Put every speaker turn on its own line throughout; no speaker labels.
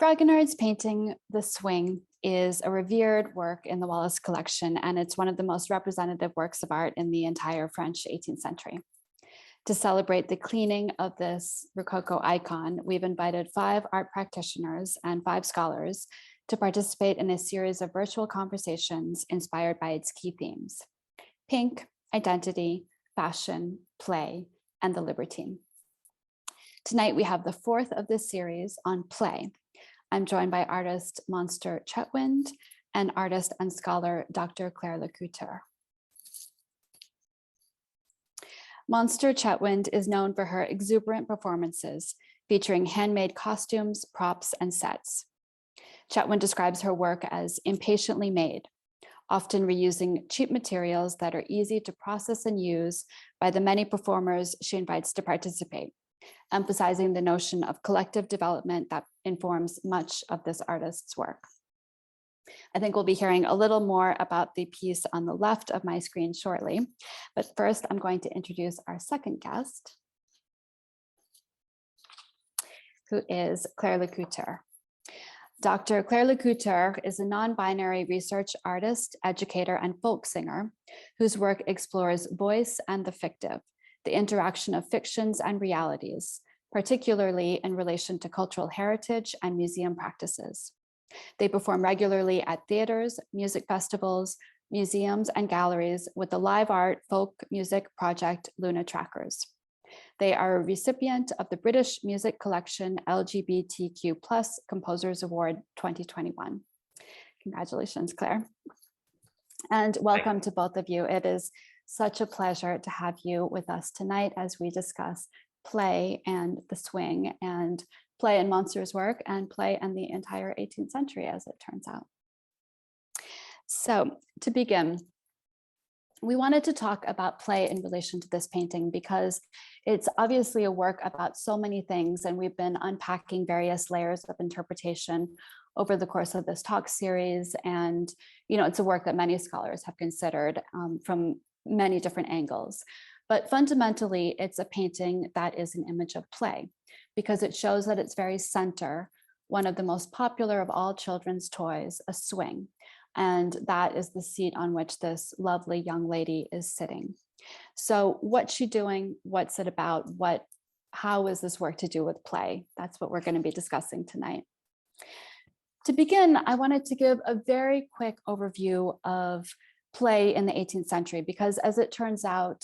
Dragonard's painting, The Swing, is a revered work in the Wallace Collection, and it's one of the most representative works of art in the entire French 18th century. To celebrate the cleaning of this Rococo icon, we've invited 5 art practitioners and 5 scholars to participate in a series of virtual conversations inspired by its key themes: pink, identity, fashion, play, and the libertine. Tonight, we have the 4th of this series on play. I'm joined by artist Monster Chetwynd and artist and scholar Dr. Clair Le Couteur. Monster Chetwynd is known for her exuberant performances featuring handmade costumes, props, and sets. Chetwynd describes her work as impatiently made, often reusing cheap materials that are easy to process and use by the many performers she invites to participate, emphasizing the notion of collective development that informs much of this artist's work. I think we'll be hearing a little more about the piece on the left of my screen shortly, but first I'm going to introduce our second guest, who is Clair Le Couteur. Dr. Clair Le Couteur is a non-binary research artist, educator, and folk singer whose work explores voice and the fictive, the interaction of fictions and realities, particularly in relation to cultural heritage and museum practices. They perform regularly at theaters, music festivals, museums, and galleries with the live art folk music project Luna Trackers. They are a recipient of the British Music Collection LGBTQ+ Composers Award 2021. Congratulations, Claire. And welcome to both of you. It is such a pleasure to have you with us tonight as we discuss play and the swing, and play in Monster's work, and play in the entire 18th century, as it turns out. So to begin, we wanted to talk about play in relation to this painting because it's obviously a work about so many things, and we've been unpacking various layers of interpretation over the course of this talk series. And, it's a work that many scholars have considered from many different angles. But fundamentally, it's a painting that is an image of play because it shows at its very center one of the most popular of all children's toys, a swing. And that is the seat on which this lovely young lady is sitting. So what's she doing? What's it about? How is this work to do with play? That's what we're going to be discussing tonight. To begin, I wanted to give a very quick overview of play in the 18th century, because as it turns out,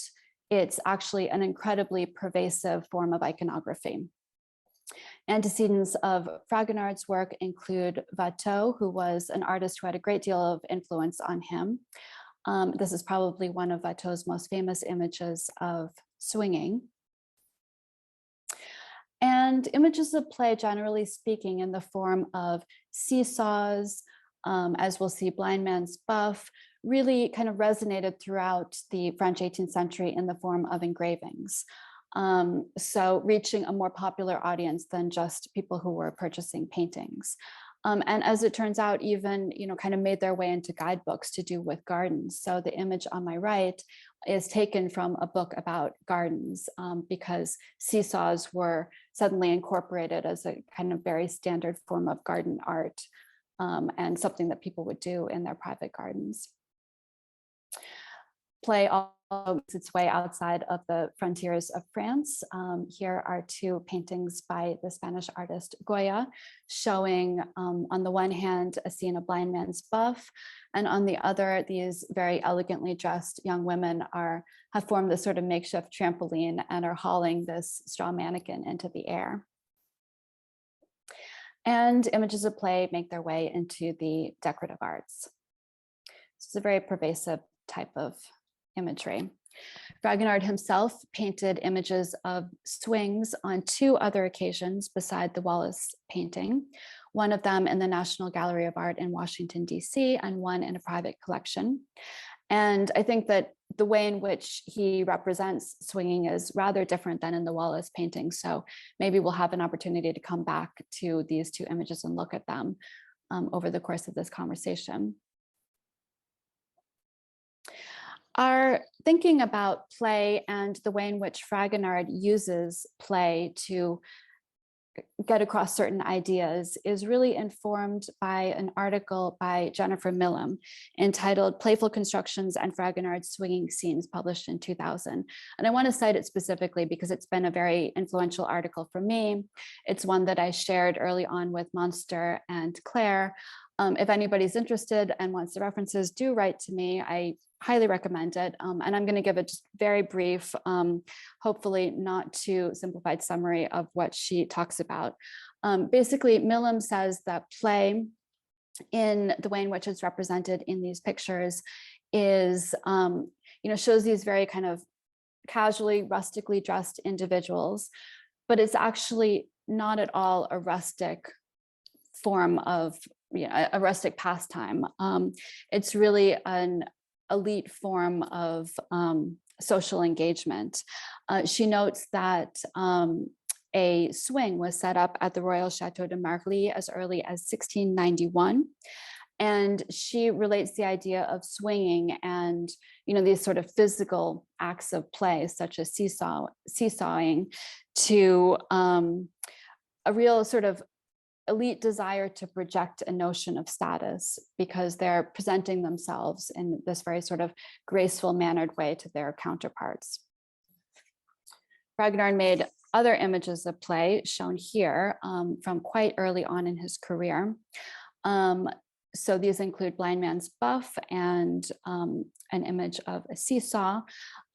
it's actually an incredibly pervasive form of iconography. Antecedents of Fragonard's work include Watteau, who was an artist who had a great deal of influence on him. This is probably one of Watteau's most famous images of swinging. And images of play, generally speaking, in the form of seesaws, as we'll see, blind man's buff, really kind of resonated throughout the French 18th century in the form of engravings. So reaching a more popular audience than just people who were purchasing paintings. And as it turns out, even, kind of made their way into guidebooks to do with gardens. So the image on my right is taken from a book about gardens because seesaws were suddenly incorporated as a kind of very standard form of garden art and something that people would do in their private gardens. Play also makes its way outside of the frontiers of France. Here are 2 paintings by the Spanish artist Goya, showing on the one hand a scene of blind man's buff, and on the other, these very elegantly dressed young women have formed this sort of makeshift trampoline and are hauling this straw mannequin into the air. And images of play make their way into the decorative arts. It's a very pervasive type of imagery. Ragnar himself painted images of swings on 2 other occasions beside the Wallace painting, one of them in the National Gallery of Art in Washington, D.C., and one in a private collection. And I think that the way in which he represents swinging is rather different than in the Wallace painting. So maybe we'll have an opportunity to come back to these 2 images and look at them over the course of this conversation. Our thinking about play and the way in which Fragonard uses play to get across certain ideas is really informed by an article by Jennifer Millam entitled Playful Constructions and Fragonard's Swinging Scenes, published in 2000. And I want to cite it specifically because it's been a very influential article for me. It's one that I shared early on with Monster and Claire. If anybody's interested and wants the references, do write to me. I highly recommend it. And I'm going to give a just very brief, hopefully not too simplified summary of what she talks about. Basically, Millam says that play, in the way in which it's represented in these pictures, is, shows these very kind of casually, rustically dressed individuals, but it's actually not at all a rustic form of, a rustic pastime. It's really an elite form of social engagement. She notes that a swing was set up at the Royal Chateau de Marly as early as 1691. And she relates the idea of swinging and, these sort of physical acts of play, such as seesawing, to a real sort of elite desire to project a notion of status, because they're presenting themselves in this very sort of graceful, mannered way to their counterparts. Ragnar made other images of play shown here from quite early on in his career. So these include Blind Man's Buff and an image of a seesaw.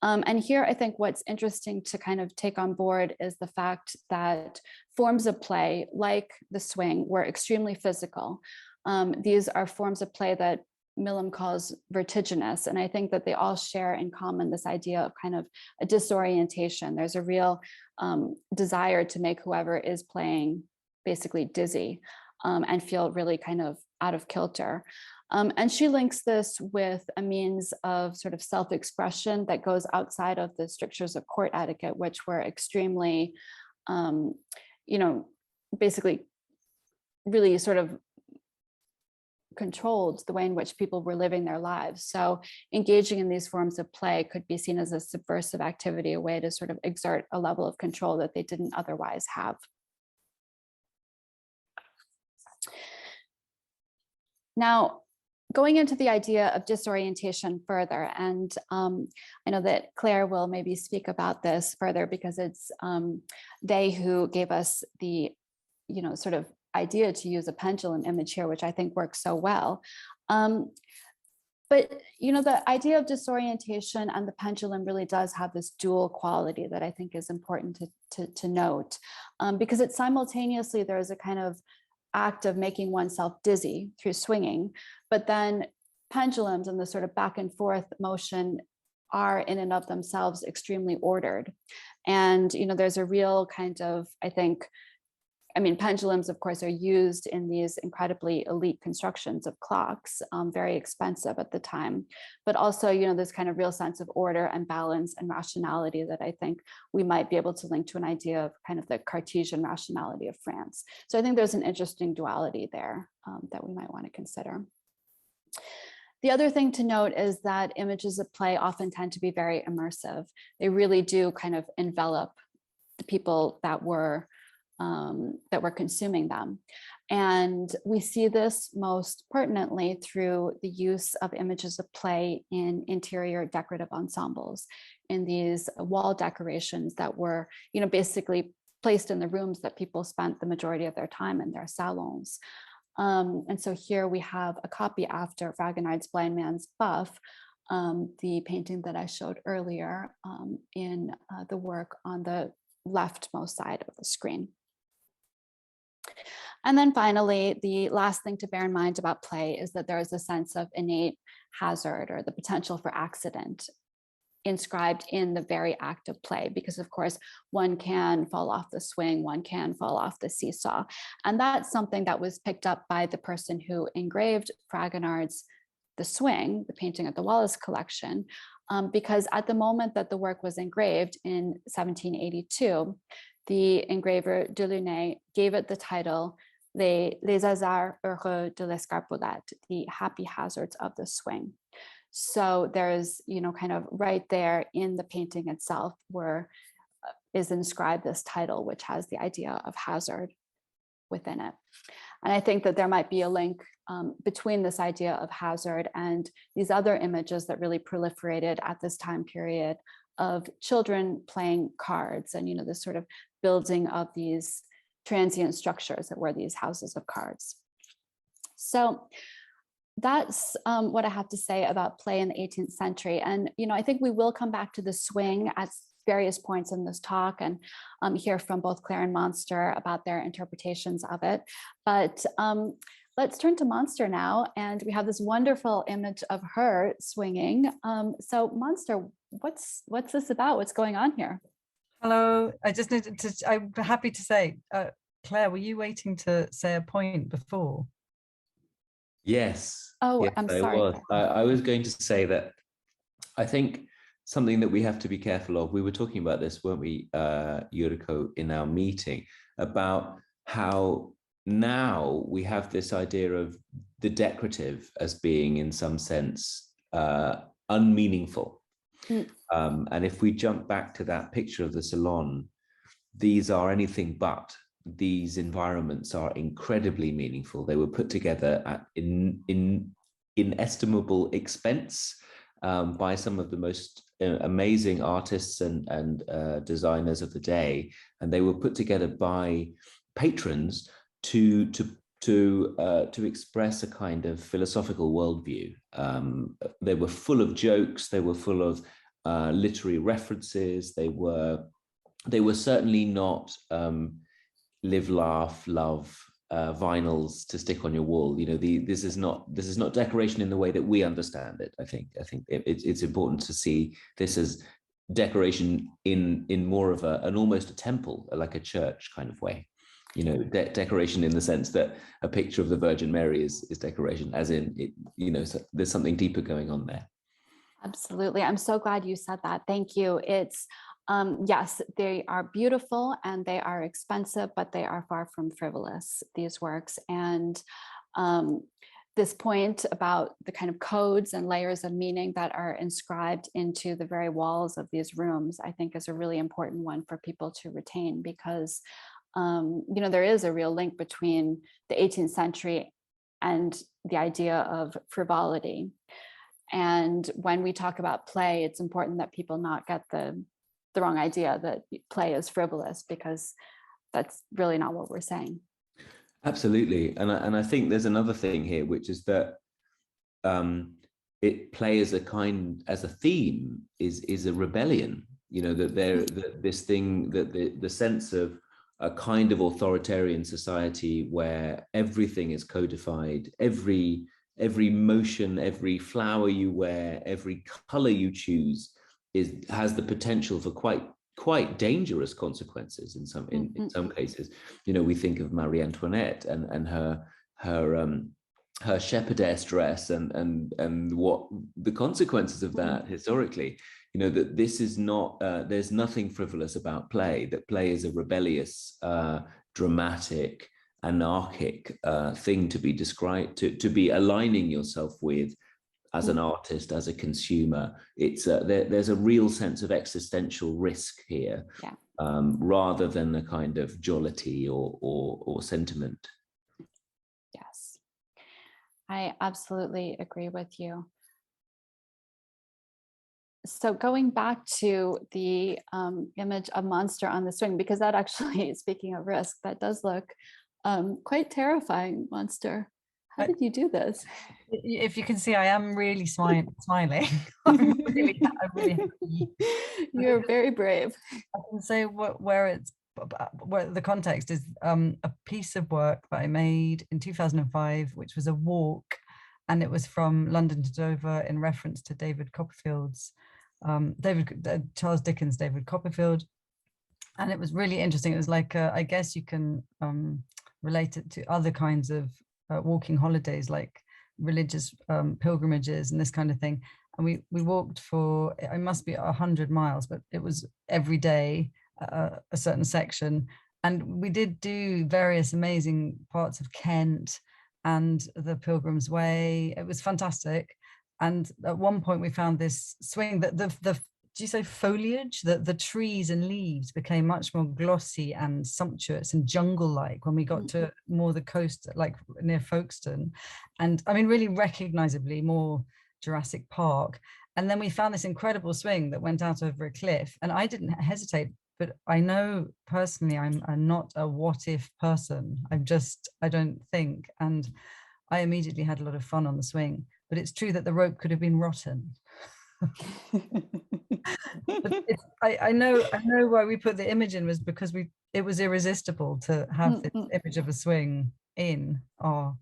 And here, I think what's interesting to kind of take on board is the fact that forms of play, like the swing, were extremely physical. These are forms of play that Millam calls vertiginous, and I think that they all share in common this idea of kind of a disorientation. There's a real desire to make whoever is playing basically dizzy and feel really kind of out of kilter. And she links this with a means of sort of self-expression that goes outside of the strictures of court etiquette, which were extremely, basically really sort of controlled the way in which people were living their lives. So engaging in these forms of play could be seen as a subversive activity, a way to sort of exert a level of control that they didn't otherwise have. Now, going into the idea of disorientation further, and I know that Claire will maybe speak about this further because it's they who gave us the, sort of idea to use a pendulum image here, which I think works so well. But, the idea of disorientation and the pendulum really does have this dual quality that I think is important to note, because it's simultaneously, there is a kind of act of making oneself dizzy through swinging, but then pendulums and the sort of back and forth motion are in and of themselves extremely ordered. And, there's a real kind of, pendulums, of course, are used in these incredibly elite constructions of clocks, very expensive at the time, but also, this kind of real sense of order and balance and rationality that I think we might be able to link to an idea of kind of the Cartesian rationality of France. So I think there's an interesting duality there that we might want to consider. The other thing to note is that images of play often tend to be very immersive. They really do kind of envelop the people that were consuming them. And we see this most pertinently through the use of images of play in interior decorative ensembles, in these wall decorations that were, basically placed in the rooms that people spent the majority of their time in their salons. And so here we have a copy after Fragonard's Blind Man's Buff, the painting that I showed earlier in the work on the leftmost side of the screen. And then finally, the last thing to bear in mind about play is that there is a sense of innate hazard, or the potential for accident, inscribed in the very act of play, because of course one can fall off the swing, one can fall off the seesaw. And that's something that was picked up by the person who engraved Fragonard's The Swing, the painting at the Wallace Collection, because at the moment that the work was engraved in 1782, the engraver Delaunay gave it the title Les hasards heureux de l'escarpolette, the happy hazards of the swing. So there's, kind of right there in the painting itself were is inscribed this title, which has the idea of hazard within it. And I think that there might be a link between this idea of hazard and these other images that really proliferated at this time period of children playing cards, and this sort of building of these transient structures that were these houses of cards. So that's what I have to say about play in the 18th century. And I think we will come back to the swing at various points in this talk and hear from both Claire and Monster about their interpretations of it. But let's turn to Monster now, and we have this wonderful image of her swinging. So Monster, what's this about? What's going on here?
Hello, I just needed to, I'm happy to say, Claire, were you waiting to say a point before?
Yes.
Oh,
yes,
I'm sorry.
I was going to say that I think something that we have to be careful of, we were talking about this, weren't we, Yuriko, in our meeting, about how now we have this idea of the decorative as being in some sense unmeaningful. And if we jump back to that picture of the salon, these are anything but. These environments are incredibly meaningful. They were put together at inestimable expense by some of the most amazing artists and designers of the day, and they were put together by patrons to express a kind of philosophical worldview. They were full of jokes. They were full of literary references. They were certainly not live, laugh, love vinyls to stick on your wall. This is not decoration in the way that we understand it. I think it's important to see this as decoration in more of an almost a temple, like a church kind of way. Decoration in the sense that a picture of the Virgin Mary is decoration, as in it, so there's something deeper going on there.
Absolutely. I'm so glad you said that. Thank you. It's yes, they are beautiful and they are expensive, but they are far from frivolous, these works. And this point about the kind of codes and layers of meaning that are inscribed into the very walls of these rooms, I think is a really important one for people to retain, because there is a real link between the 18th century and the idea of frivolity. And when we talk about play, it's important that people not get the wrong idea that play is frivolous, because that's really not what we're saying.
Absolutely. And I think there's another thing here, which is that play as a theme is a rebellion, this thing, that the sense of a kind of authoritarian society where everything is codified, every motion, every flower you wear, every color you choose has the potential for quite dangerous consequences in some cases. We think of Marie Antoinette and her shepherdess dress and what the consequences of that historically. That this is not, there's nothing frivolous about play, that play is a rebellious, dramatic, anarchic thing to be described, to be aligning yourself with as an artist, as a consumer. It's there's a real sense of existential risk here, rather than a kind of jollity or sentiment.
Yes, I absolutely agree with you. So going back to the image of Monster on the swing, because that actually, speaking of risk, that does look quite terrifying. Monster, how did you do this?
If you can see, I am really smiling. I'm really happy.
You're very brave.
I can say where the context is a piece of work that I made in 2005, which was a walk, and it was from London to Dover in reference to David Copperfield's Charles Dickens' David Copperfield. And it was really interesting. It was like, I guess you can relate it to other kinds of walking holidays, like religious pilgrimages and this kind of thing. And we walked for, it must be 100 miles, but it was every day a certain section. And we did do various amazing parts of Kent and the Pilgrim's Way. It was fantastic. And at one point we found this swing that the do you say foliage? The trees and leaves became much more glossy and sumptuous and jungle-like when we got to more the coast, like near Folkestone. And I mean, really recognizably more Jurassic Park. And then we found this incredible swing that went out over a cliff. And I didn't hesitate, but I know personally I'm not a what if person. I don't think. And I immediately had a lot of fun on the swing. But it's true that the rope could have been rotten. I know why we put the image in was because it was irresistible to have this image of a swing in our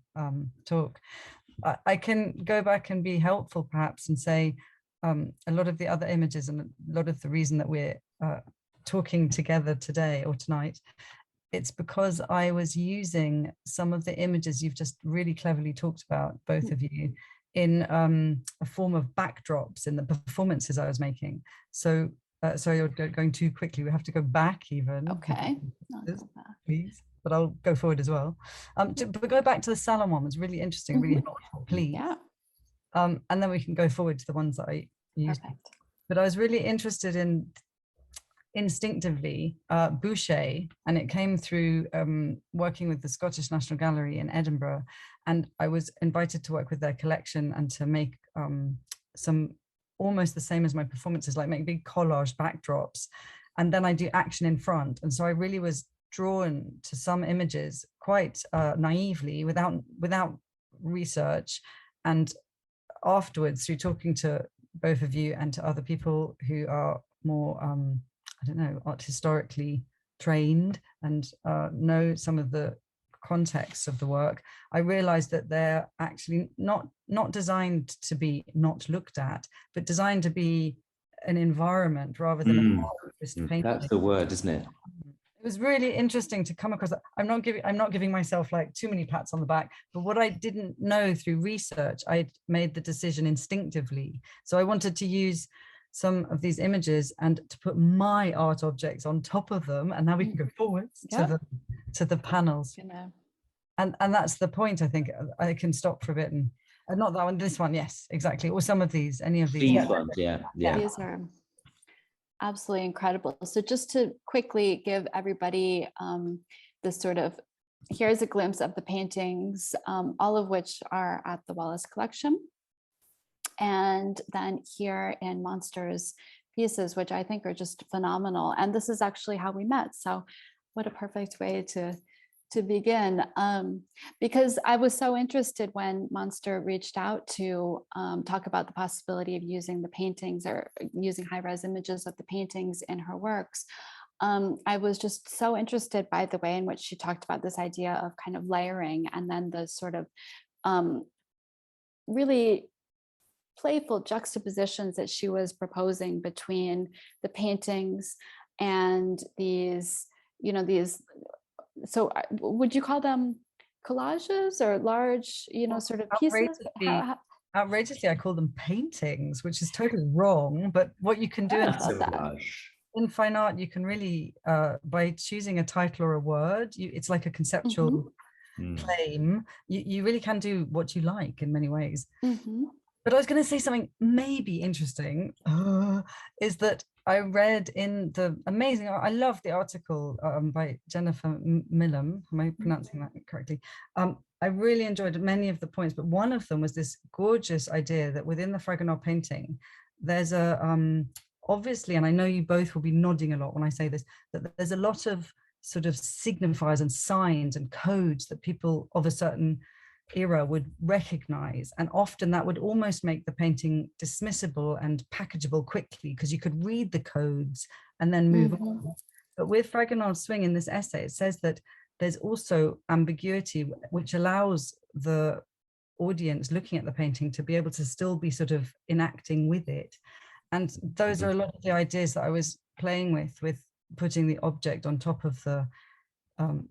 talk. I can go back and be helpful perhaps and say a lot of the other images and a lot of the reason that we're talking together today or tonight, it's because I was using some of the images you've just really cleverly talked about, both of you, in a form of backdrops in the performances I was making. So sorry, you're going too quickly. We have to go back even.
Okay.
Please, but I'll go forward as well. But go back to the salon one was really interesting, really helpful, please.
Yeah.
And then we can go forward to the ones that I used.
Perfect.
But I was really interested in instinctively Boucher, and it came through working with the Scottish National Gallery in Edinburgh, and I was invited to work with their collection and to make some almost the same as my performances, like make big collage backdrops, and then I do action in front. And so I really was drawn to some images quite naively, without research, and afterwards through talking to both of you and to other people who are more I don't know, art historically trained and know some of the context of the work, I realized that they're actually not designed to be not looked at, but designed to be an environment rather than a painting.
That's the word, isn't it?
It was really interesting to come across that. I'm not giving myself like too many pats on the back, but what I didn't know through research, I made the decision instinctively. So I wanted to use some of these images and to put my art objects on top of them, and now we can go forwards to the panels. And that's the point. I think I can stop for a bit, and not that one, this one, yes, exactly, or some of these, any of these.
These ones, yeah.
These are absolutely incredible. So just to quickly give everybody this sort of, here's a glimpse of the paintings, all of which are at the Wallace Collection. And then here in Monster's pieces, which I think are just phenomenal. And this is actually how we met. So what a perfect way to begin. Because I was so interested when Monster reached out to talk about the possibility of using the paintings or using high-res images of the paintings in her works. I was just so interested by the way in which she talked about this idea of kind of layering, and then the sort of really playful juxtapositions that she was proposing between the paintings and these, so would you call them collages or large, sort of pieces?
Outrageously, I call them paintings, which is totally wrong. But what you can do in fine art, you can really, by choosing a title or a word, it's like a conceptual claim. You really can do what you like in many ways. But I was going to say something maybe interesting, is that I read in the amazing, I love the article by Jennifer Millam, am I pronouncing that correctly? I really enjoyed many of the points, but one of them was this gorgeous idea that within the Fragonard painting, there's a, obviously, and I know you both will be nodding a lot when I say this, that there's a lot of sort of signifiers and signs and codes that people of a certain era would recognize, and often that would almost make the painting dismissible and packageable quickly because you could read the codes and then move on. But with Fragonard's swing in this essay, it says that there's also ambiguity, which allows the audience looking at the painting to be able to still be sort of enacting with it. And those are a lot of the ideas that I was playing with putting the object on top of the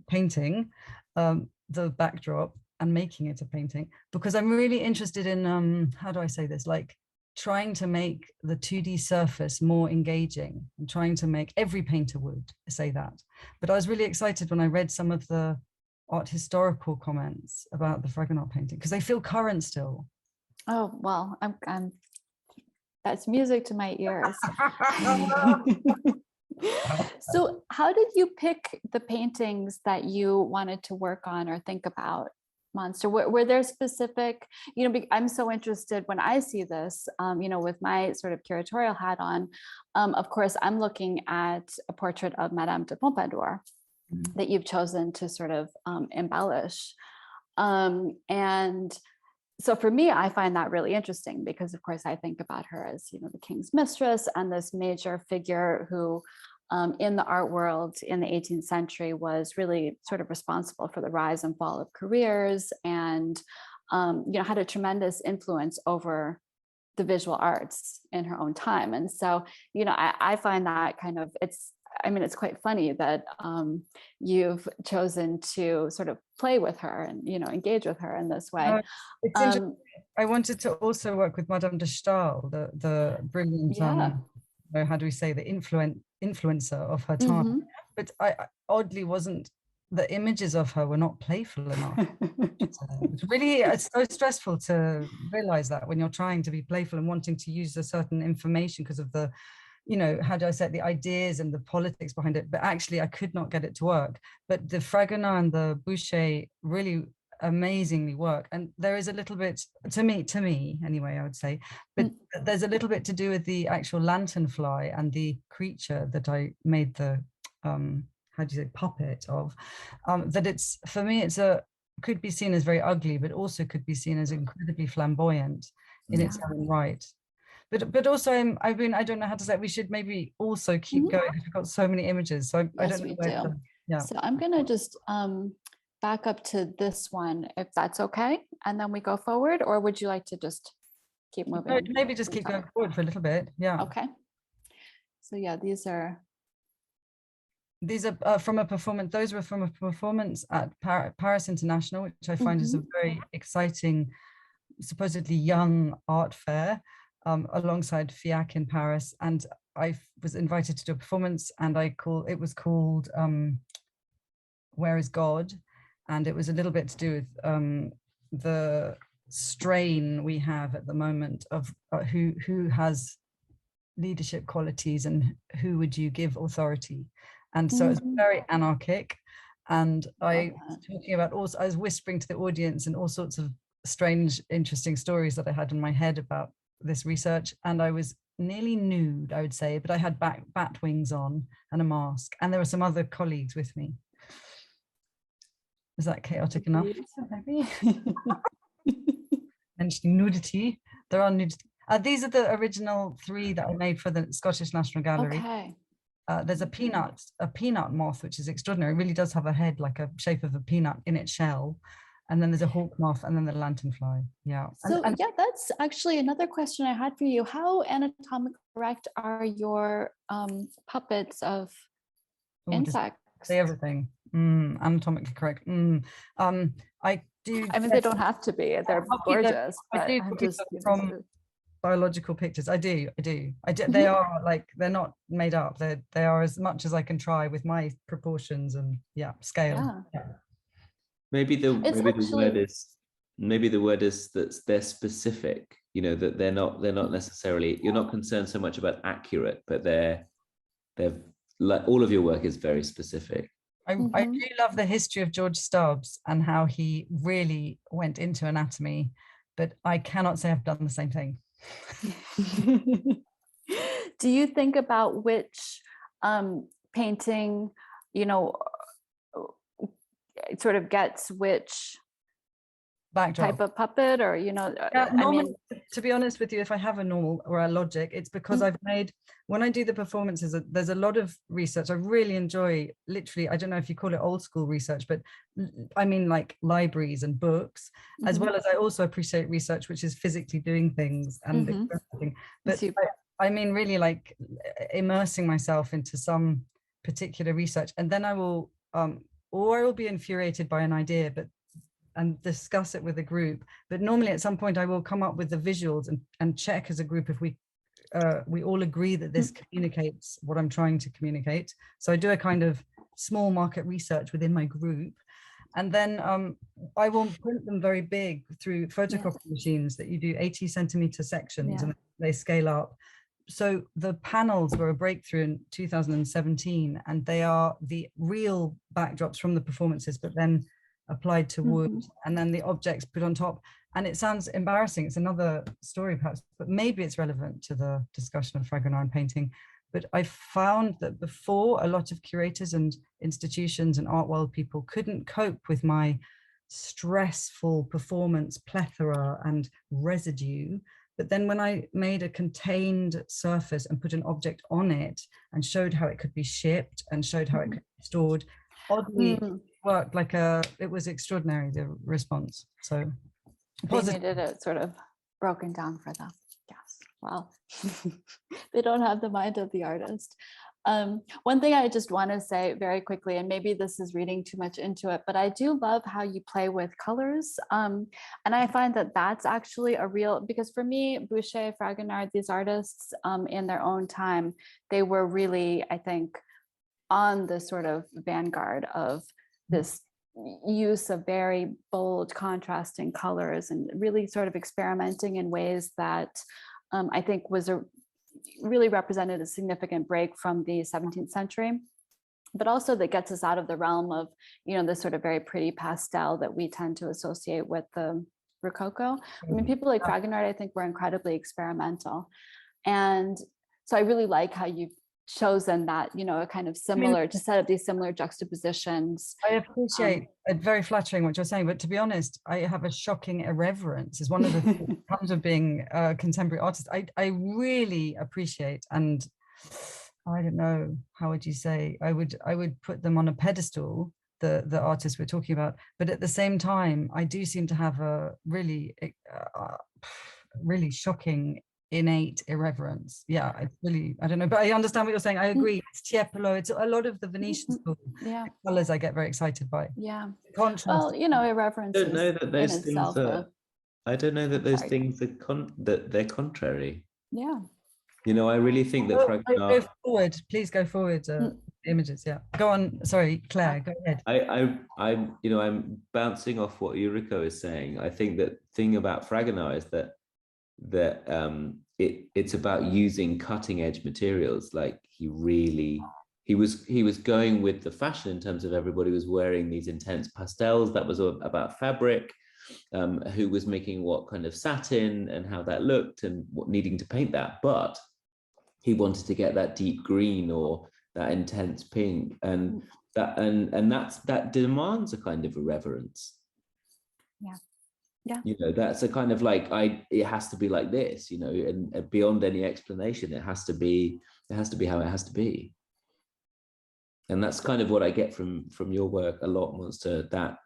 painting, the backdrop, and making it a painting, because I'm really interested in, how do I say this, like trying to make the 2D surface more engaging, and trying to make, every painter would say that. But I was really excited when I read some of the art historical comments about the Fragonard painting, because they feel current still.
Oh, well, I'm That's music to my ears. So how did you pick the paintings that you wanted to work on or think about, Monster? Were there specific, I'm so interested when I see this, with my sort of curatorial hat on, of course, I'm looking at a portrait of Madame de Pompadour that you've chosen to sort of embellish. And so for me, I find that really interesting because, of course, I think about her as, the king's mistress and this major figure who in the art world in the 18th century was really sort of responsible for the rise and fall of careers and, had a tremendous influence over the visual arts in her own time. And so, I find that kind of, it's quite funny that you've chosen to sort of play with her and, engage with her in this way.
It's interesting. I wanted to also work with Madame de Stael, the brilliant, how do we say, the influencer of her time. But I oddly wasn't, the images of her were not playful enough. It's so stressful to realize that when you're trying to be playful and wanting to use a certain information because of the, how do I say it, the ideas and the politics behind it, but actually I could not get it to work. But the Fragonard and the Boucher really amazingly work. And there is a little bit, to me anyway, I would say, but there's a little bit to do with the actual lanternfly and the creature that I made the, how do you say, puppet of, that it's, for me, could be seen as very ugly, but also could be seen as incredibly flamboyant in its own right. But also, I don't know how to say it. We should maybe also keep going. We've got so many images, so I don't know where to, yeah.
So I'm going to just back up to this one, if that's okay, and then we go forward, or would you like to just keep moving?
No, maybe just keep going forward for a little bit, yeah.
Okay. So yeah, these are
from a performance. Those were from a performance at Paris International, which I find is a very exciting, supposedly young art fair, alongside FIAC in Paris. And I was invited to do a performance, and it was called Where is God? And it was a little bit to do with the strain we have at the moment of who has leadership qualities and who would you give authority. And so it's very anarchic. And I was talking about I was whispering to the audience and all sorts of strange, interesting stories that I had in my head about this research. And I was nearly nude, I would say, but I had bat wings on and a mask. And there were some other colleagues with me. Is that chaotic enough? Maybe. Mentioning nudity. There are nudity. These are the original 3 that I made for the Scottish National Gallery.
Okay.
There's a peanut moth, which is extraordinary. It really does have a head like a shape of a peanut in its shell. And then there's a hawk moth, and then the lanternfly. Yeah.
So yeah, that's actually another question I had for you. How anatomically correct are your puppets of insects?
Say everything. Anatomically correct. I do.
I mean, they don't have to be. They're gorgeous.
I do just from biological pictures. I do. They are like, they're not made up. They are as much as I can try with my proportions and scale. Yeah.
Maybe the word is that they're specific. That they're not necessarily. You're not concerned so much about accurate, but they're like, all of your work is very specific.
I do love the history of George Stubbs and how he really went into anatomy, but I cannot say I've done the same thing.
Do you think about which painting, sort of gets which backdrop type of puppet, or
normally, to be honest with you, if I have a normal or a logic, it's because I've made, when I do the performances, there's a lot of research. I really enjoy, literally, I don't know if you call it old school research, but I mean like libraries and books, as well as I also appreciate research which is physically doing things and experimenting. But I mean really like immersing myself into some particular research, and then I will or I will be infuriated by an idea and discuss it with a group. But normally at some point I will come up with the visuals and check as a group if we all agree that this communicates what I'm trying to communicate. So I do a kind of small market research within my group, and then I will print them very big through photocopy machines that you do 80 centimeter sections, and they scale up. So the panels were a breakthrough in 2017, and they are the real backdrops from the performances, but then applied to wood, and then the objects put on top. And it sounds embarrassing. It's another story perhaps, but maybe it's relevant to the discussion of Ragnar painting. But I found that before, a lot of curators and institutions and art world people couldn't cope with my stressful performance plethora and residue. But then when I made a contained surface and put an object on it and showed how it could be shipped and showed how it could be stored, oddly it worked like it was extraordinary, the response. So
they needed it sort of broken down for them. Yes. Well, they don't have the mind of the artist. One thing I just want to say very quickly, and maybe this is reading too much into it, but I do love how you play with colors. And I find that that's actually a real, because for me, Boucher, Fragonard, these artists in their own time, they were really, I think, on the sort of vanguard of this use of very bold contrasting colors and really sort of experimenting in ways that I think was really represented a significant break from the 17th century, but also that gets us out of the realm of, this sort of very pretty pastel that we tend to associate with the Rococo. I mean, people like Ragnar, I think, were incredibly experimental. And so I really like how you've chosen that, a kind of similar, to set up these similar juxtapositions.
I appreciate it, very flattering what you're saying, but to be honest, I have a shocking irreverence. It's one of the things that comes of being a contemporary artist. I really appreciate, and I don't know, how would you say, I would put them on a pedestal, the artists we're talking about, but at the same time, I do seem to have a really shocking innate irreverence. Yeah, it's really, I don't know, but I understand what you're saying. I agree. It's Tiepolo. It's a lot of the Venetian school colors I get very excited by.
Yeah.
Contrast.
Well, irreverence.
I don't know that those things
itself,
are. I don't know that those
sorry.
things are that they're contrary.
Yeah.
I really think that
Go forward, please go forward. Images, yeah. Go on. Sorry, Claire, go ahead.
I'm bouncing off what Yuriko is saying. I think that thing about Fragonard is that it's about using cutting edge materials. Like he was going with the fashion in terms of everybody was wearing these intense pastels. That was about fabric, who was making what kind of satin and how that looked and what needing to paint that. But he wanted to get that deep green or that intense pink, and that demands a kind of irreverence.
Yeah. Yeah.
That's a kind of like it has to be like this, and beyond any explanation, it has to be how it has to be. And that's kind of what I get from your work a lot, Monster, that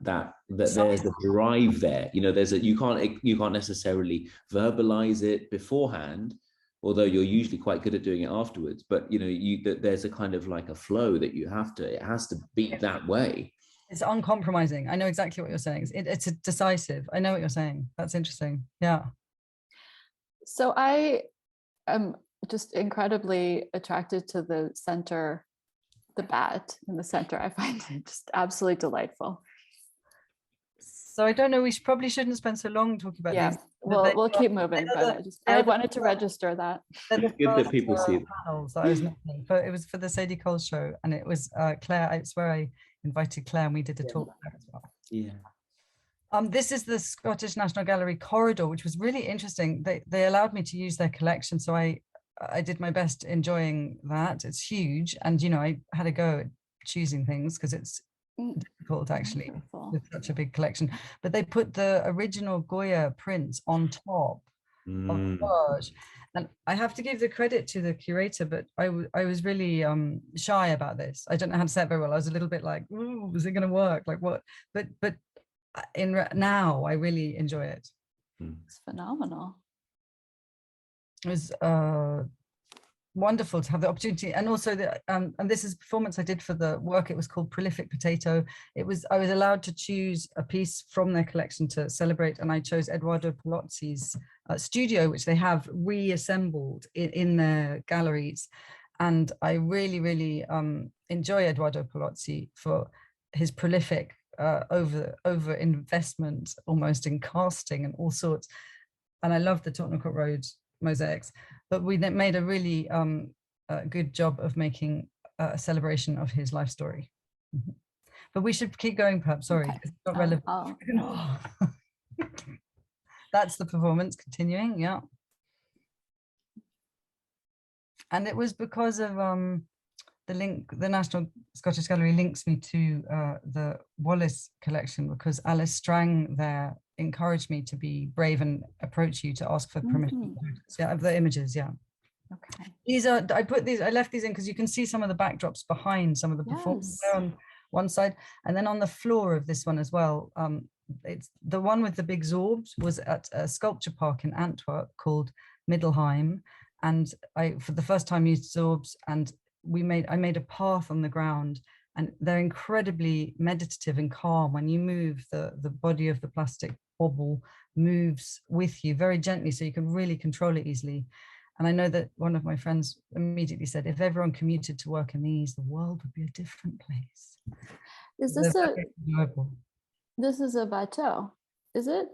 there's a drive there. You can't necessarily verbalize it beforehand, although you're usually quite good at doing it afterwards. But there's a kind of like a flow that it has to be that way.
It's uncompromising. I know exactly what you're saying. It's a decisive. I know what you're saying. That's interesting. Yeah.
So I am just incredibly attracted to the center, the bat in the center. I find it just absolutely delightful.
So I don't know, we probably shouldn't spend so long talking about these.
We'll keep moving, but I wanted to register that.
It's good that people see it.
Panels that I was making, but it was for the Sadie Cole show, and it was Claire. I swear I invited Claire and we did a talk there as well.
Yeah.
This is the Scottish National Gallery corridor, which was really interesting. They allowed me to use their collection, so I did my best enjoying that. It's huge, and I had a go at choosing things because it's difficult actually with such a big collection. But they put the original Goya prints on top of the collage. And I have to give the credit to the curator, but I was really shy about this. I don't know how to say it very well. I was a little bit like, ooh, is it going to work? Like what? But now I really enjoy it.
It's phenomenal.
It was wonderful to have the opportunity, and also and this is a performance I did for the work. It was called Prolific Potato. I was allowed to choose a piece from their collection to celebrate, and I chose Edoardo Palozzi's studio, which they have reassembled in their galleries. And I really, really enjoy Edoardo Palozzi for his prolific over investment almost in casting and all sorts. And I love the Tottenham Court Road mosaics, but we made a really good job of making a celebration of his life story. But we should keep going, perhaps. Sorry,
Okay.
it's not relevant. That's the performance continuing, yeah. And it was because of the National Scottish Gallery links me to the Wallace collection, because Alice Strang there encouraged me to be brave and approach you to ask for permission. Yeah, of the images, yeah.
Okay.
These are, I left these in because you can see some of the backdrops behind some of the performance there on one side, and then on the floor of this one as well. It's the one with the big Zorbs was at a sculpture park in Antwerp called Middelheim, and I, for the first time, used Zorbs, and I made a path on the ground, and they're incredibly meditative and calm. When you move, the body of the plastic bobble moves with you very gently, so you can really control it easily. And I know that one of my friends immediately said, if everyone commuted to work in these, the world would be a different place.
Is this this is a bateau, is it?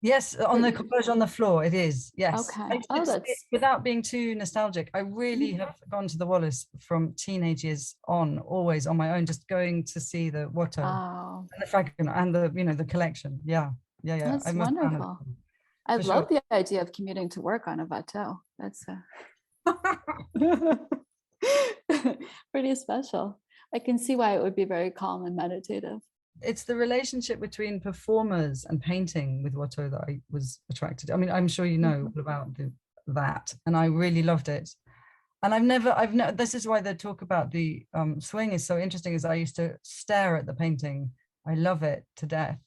Yes, on the collage on the floor, it is, yes.
Okay. Oh, that's...
Without being too nostalgic, I really have gone to the Wallace from teenage years on, always on my own, just going to see the Watteau and the Fragonard and the, you know, the collection. Yeah.
That's wonderful. I love the idea of commuting to work on a bateau. That's pretty special. I can see why it would be very calm and meditative.
It's the relationship between performers and painting with Watteau that I was attracted to. I mean, I'm sure you know all about that, and I really loved it. And I've never, this is why the talk about the swing is so interesting, is I used to stare at the painting. I love it to death,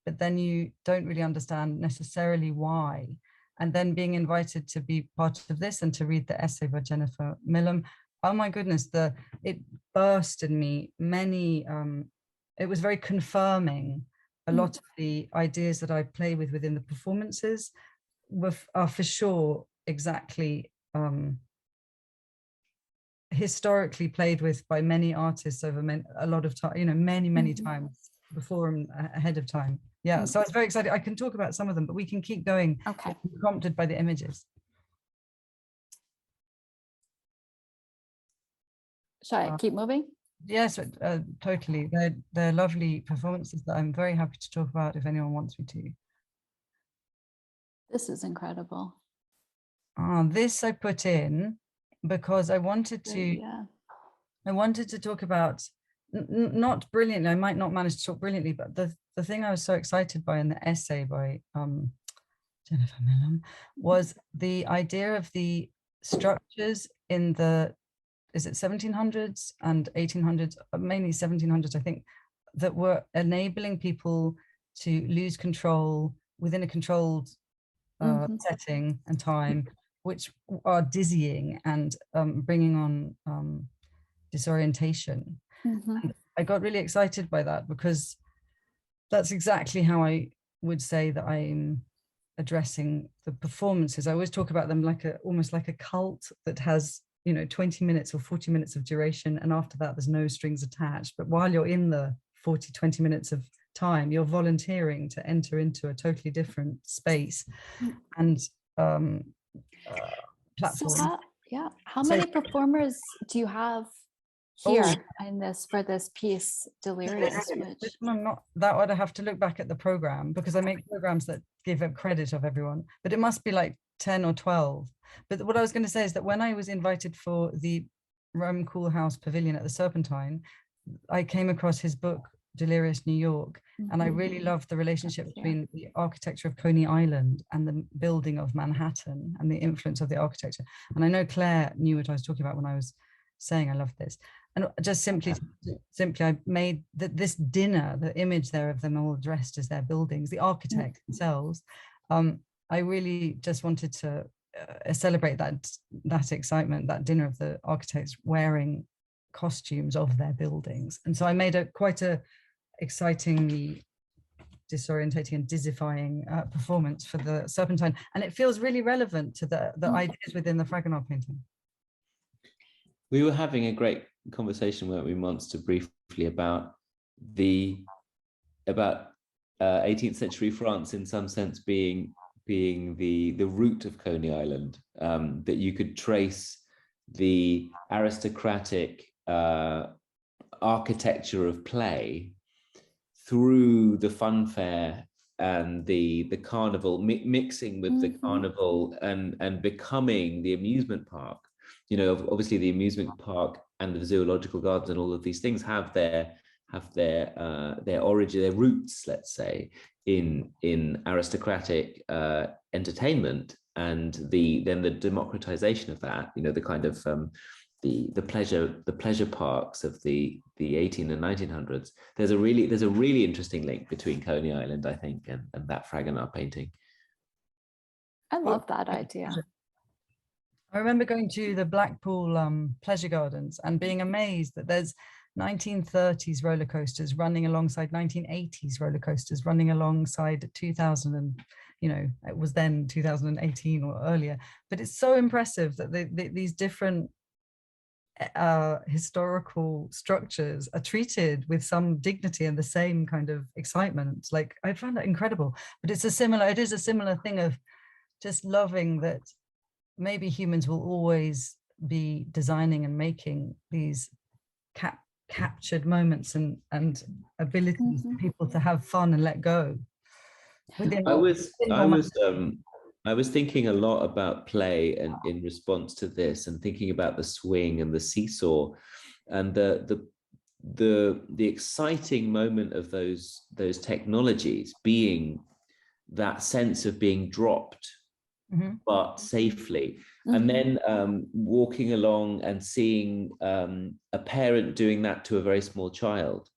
but then you don't really understand necessarily why. And then being invited to be part of this and to read the essay by Jennifer Millam, oh my goodness, it burst in me many, it was very confirming. A lot of the ideas that I play with within the performances are for sure exactly historically played with by many artists over a lot of time, you know, many times before and ahead of time. Yeah, so I was very excited. I can talk about some of them, but we can keep going.
Okay.
Prompted by the images.
Shall I keep moving?
Yes, totally. They're lovely performances that I'm very happy to talk about if anyone wants me to.
This is incredible.
This I put in because I wanted to. I wanted to talk about not brilliantly. I might not manage to talk brilliantly, but the thing I was so excited by in the essay by Jennifer Millam was the idea of the structures in the, is it 1700s and 1800s, mainly 1700s, I think, that were enabling people to lose control within a controlled setting and time, which are dizzying and bringing on disorientation. And I got really excited by that because that's exactly how I would say that I'm addressing the performances. I always talk about them like almost like a cult that has, you know, 20 minutes or 40 minutes of duration, and after that there's no strings attached. But while you're in the 20 minutes of time, you're volunteering to enter into a totally different space and platform.
So how many performers do you have here in this, for this piece, Delirious?
That would have to look back at the program, because I make programs that give a credit of everyone, but it must be like 10 or 12. But what I was going to say is that when I was invited for the Rome Cool House Pavilion at the Serpentine, I came across his book, Delirious New York, and I really loved the relationship between the architecture of Coney Island and the building of Manhattan and the influence of the architecture. And I know Claire knew what I was talking about when I was saying I loved this. And just simply I made this dinner, the image there of them all dressed as their buildings, the architects themselves. I really just wanted to celebrate that excitement, that dinner of the architects wearing costumes of their buildings. And so I made quite a excitingly disorientating and dizzyfying performance for the Serpentine, and it feels really relevant to the ideas within the Fragonard painting.
We were having a great conversation, weren't we, Monster, briefly about 18th century France in some sense being being the root of Coney Island, that you could trace the aristocratic architecture of play through the funfair and the carnival, mixing with the carnival and becoming the amusement park. You know, obviously the amusement park and the zoological gardens and all of these things have their origin, their roots, let's say, in aristocratic entertainment, and then the democratization of that. You know, the kind of the pleasure parks of the 18 and 1900s. There's a really interesting link between Coney Island, I think, and that Fragonard painting.
I love that idea.
I remember going to the Blackpool pleasure gardens and being amazed that there's 1930s roller coasters running alongside 1980s roller coasters running alongside 2000, and you know, it was then 2018 or earlier. But it's so impressive that these different historical structures are treated with some dignity and the same kind of excitement. Like, I found that incredible. But it is a similar thing of just loving that maybe humans will always be designing and making these captured moments and abilities for people to have fun and let go.
I was thinking a lot about play and in response to this, and thinking about the swing and the seesaw, and the exciting moment of those technologies being that sense of being dropped, but safely. And then walking along and seeing a parent doing that to a very small child.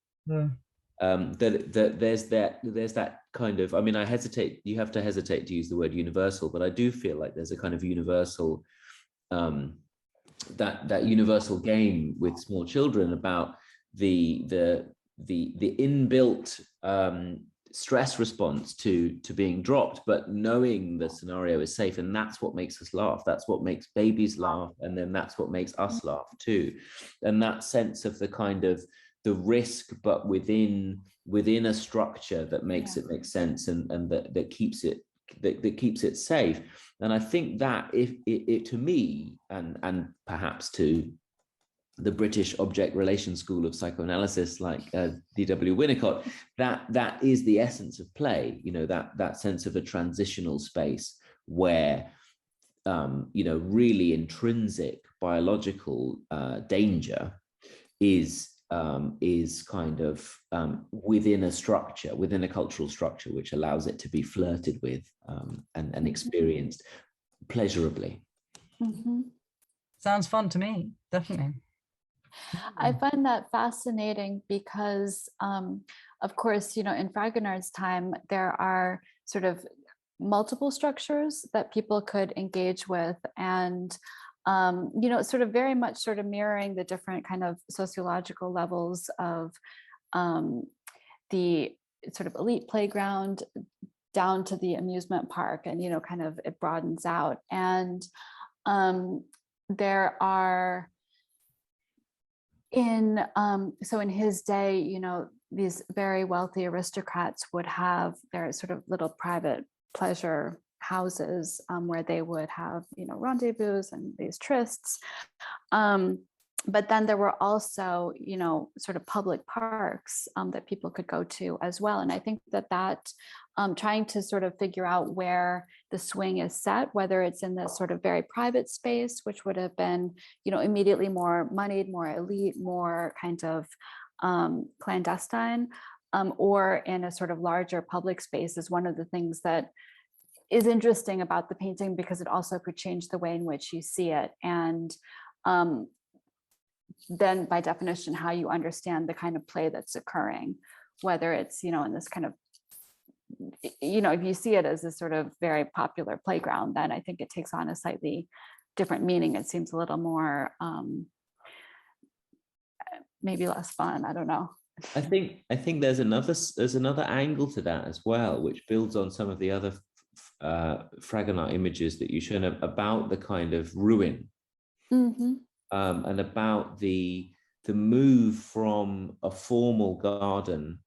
That there's that kind of, I mean, you have to hesitate to use the word universal, but I do feel like there's a kind of universal, that universal game with small children about the inbuilt stress response to being dropped, but knowing the scenario is safe, and that's what makes us laugh. That's what makes babies laugh, and then that's what makes us laugh too. And that sense of the kind of the risk, but within a structure that makes it make sense, and that keeps it safe. And I think that if it to me, and perhaps to the British object relations school of psychoanalysis, like D.W. Winnicott, that is the essence of play. You know, that sense of a transitional space where you know, really intrinsic biological danger is kind of within a structure, within a cultural structure, which allows it to be flirted with and experienced pleasurably.
Sounds fun to me, definitely.
I find that fascinating because, of course, you know, in Fragonard's time, there are sort of multiple structures that people could engage with, and you know, sort of very much sort of mirroring the different kind of sociological levels of the sort of elite playground down to the amusement park, and, you know, kind of it broadens out. And there are so in his day, you know, these very wealthy aristocrats would have their sort of little private pleasure houses where they would have, you know, rendezvous and these trysts. But then there were also, you know, sort of public parks that people could go to as well. And I think that trying to sort of figure out where the swing is set, whether it's in this sort of very private space, which would have been, you know, immediately more moneyed, more elite, more kind of clandestine, or in a sort of larger public space, is one of the things that is interesting about the painting, because it also could change the way in which you see it. And then by definition, how you understand the kind of play that's occurring, whether it's, you know, in this kind of, you know, if you see it as a sort of very popular playground, then I think it takes on a slightly different meaning. It seems a little more, maybe less fun. I don't know.
I think there's another angle to that as well, which builds on some of the other Fragonard images that you've shown about the kind of ruin, and about the move from a formal garden,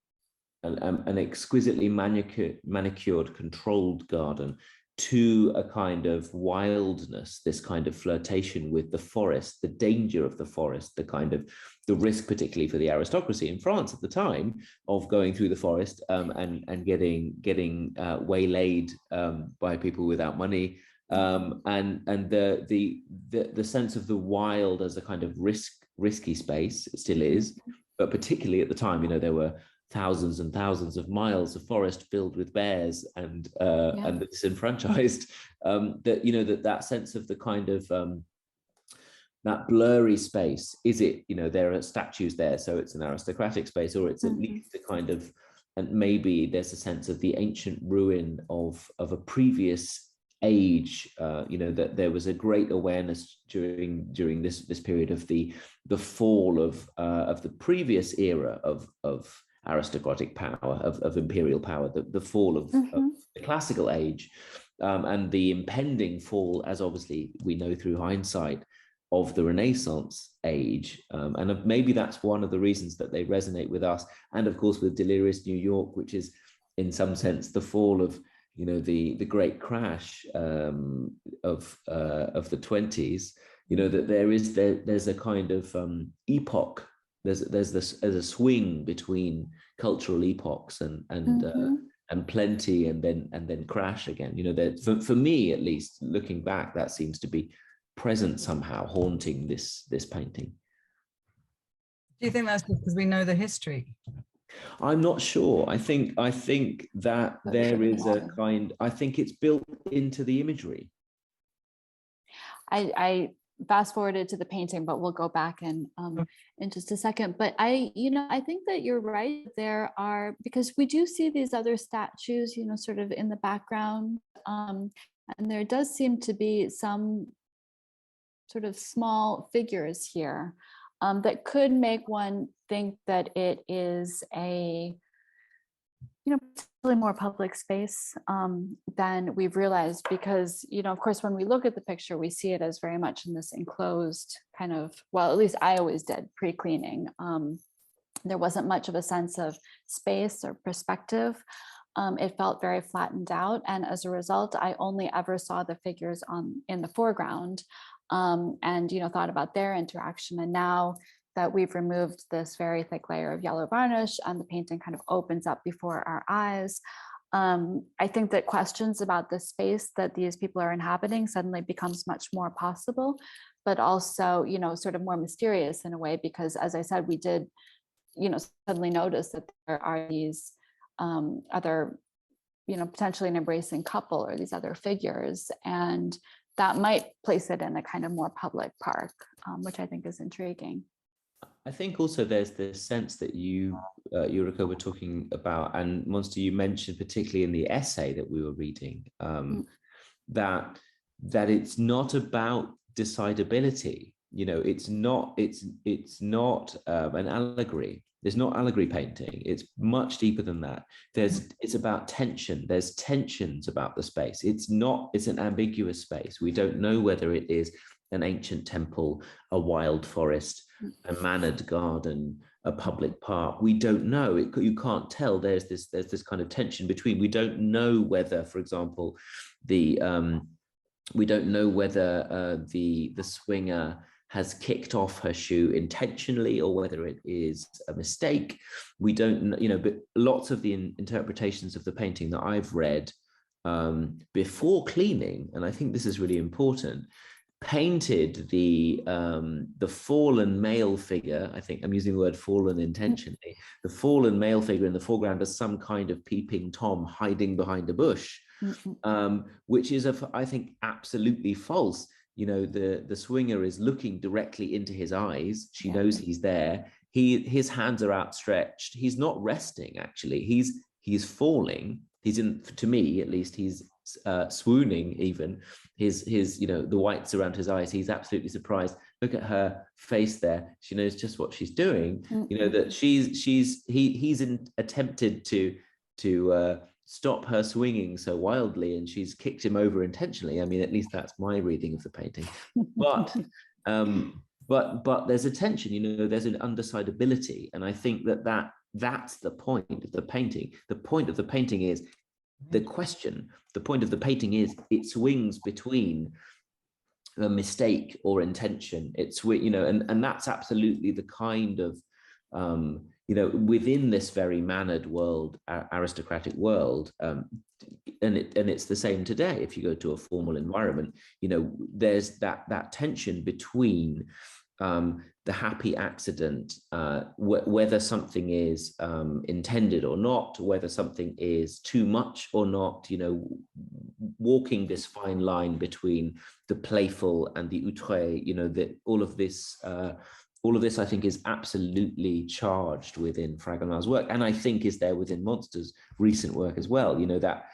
an exquisitely manicured, controlled garden, to a kind of wildness, this kind of flirtation with the forest, the danger of the forest, the risk, particularly for the aristocracy in France at the time, of going through the forest and getting waylaid by people without money, and the sense of the wild as a kind of risky space. It still is, but particularly at the time, there were thousands and thousands of miles of forest filled with bears and the disenfranchised. That sense of the kind of that blurry space. Is it, there are statues there, so it's an aristocratic space, or it's at least a kind of, and maybe there's a sense of the ancient ruin of a previous age, that there was a great awareness during this period of the fall of the previous era of aristocratic power, of imperial power, the fall of the classical age, and the impending fall, as obviously we know through hindsight, of the Renaissance age. And maybe that's one of the reasons that they resonate with us, and of course with Delirious New York, which is in some sense the fall of the great crash of the 20s. That there's a kind of epoch. There's a swing between cultural epochs and plenty and then crash again. For me at least, looking back, that seems to be present somehow, haunting this painting.
Do you think that's because we know the history?
I'm not sure. I think that there is a kind. I think it's built into the imagery.
I fast forwarded to the painting, but we'll go back in just a second. But I think that you're right. There are, because we do see these other statues, sort of in the background, and there does seem to be some sort of small figures here that could make one think that it is a potentially more public space than we've realized, because of course when we look at the picture we see it as very much in this enclosed kind of, well, at least I always did pre-cleaning. There wasn't much of a sense of space or perspective. It felt very flattened out, and as a result I only ever saw the figures in the foreground, and thought about their interaction. And now that we've removed this very thick layer of yellow varnish and the painting kind of opens up before our eyes, I think that questions about the space that these people are inhabiting suddenly becomes much more possible, but also, sort of more mysterious in a way, because as I said, we did, suddenly notice that there are these other, potentially an embracing couple or these other figures, and that might place it in a kind of more public park, which I think is intriguing.
I think also there's this sense that you, Yuriko, were talking about, and Monster, you mentioned particularly in the essay that we were reading, that it's not about decidability. It's not an allegory. There's not allegory painting. It's much deeper than that. It's about tension. There's tensions about the space. It's an ambiguous space. We don't know whether it is an ancient temple, a wild forest, a mannered garden, a public park. We don't know. You can't tell. There's this kind of tension between. We don't know whether, for example, the swinger has kicked off her shoe intentionally or whether it is a mistake. We don't know, but lots of the interpretations of the painting that I've read before cleaning, and I think this is really important, painted the fallen male figure, I think I'm using the word fallen intentionally, the fallen male figure in the foreground as some kind of peeping Tom hiding behind a bush, which is, I think, absolutely false. The swinger is looking directly into his eyes. She knows he's there. His hands are outstretched. He's not resting, actually. He's falling. To me at least, he's swooning even. His the whites around his eyes, he's absolutely surprised. Look at her face there. She knows just what she's doing. That he's attempted to stop her swinging so wildly, and she's kicked him over intentionally. I mean, at least that's my reading of the painting. But there's a tension, there's an undecidability, and I think that's the point of the painting. The point of the painting is the question, the point of the painting is it swings between a mistake or intention. It's, you know, and that's absolutely the kind of, you know, within this very mannered world, aristocratic world, and it's the same today. If you go to a formal environment, you know, there's that tension between the happy accident, whether something is intended or not, whether something is too much or not, you know, walking this fine line between the playful and the outré, you know, that all of this, I think, is absolutely charged within Fragonard's work, and I think is there within Monster's recent work as well. You know, that